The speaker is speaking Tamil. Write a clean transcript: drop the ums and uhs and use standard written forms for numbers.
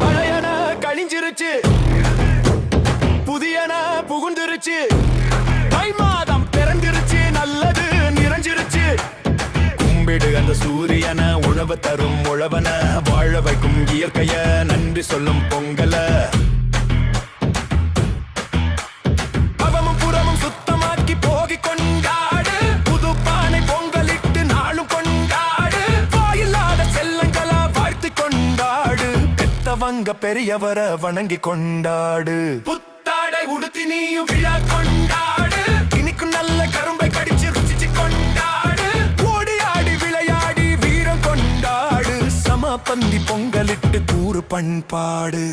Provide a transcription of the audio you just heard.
பழையன கழிஞ்சிருச்சு, புதியன புகுந்துருச்சு. தை மாதம் பிறந்திருச்சு, நல்லது நிறைஞ்சிருச்சு. கும்பிடு அந்த சூரியன, உழவு தரும் உழவன, வாழ வைக்கும் இயற்கைய, நன்றி சொல்லும் பொங்கல. அவமும் புறமும் சுத்தமாக்கி போகி கொண்டாடு, புது பானை பொங்கலிட்டு நாளும் கொண்டாடு. வாயில்லாத செல்லங்களா வாழ்த்து கொண்டாடு, பெத்தவங்க பெரியவர வணங்கி கொண்டாடு. புத்தாடை உடுத்தி நீயும் விழா கொண்டாடு, இனிக்கும் நல்ல கரும்பை கடிச்சு ருசிச்சு கொண்டாடு. ஓடி ஆடி விளையாடி வீரம் கொண்டாடு, சமபந்தி பொங்கலிட்டு கூறு பண்பாடு.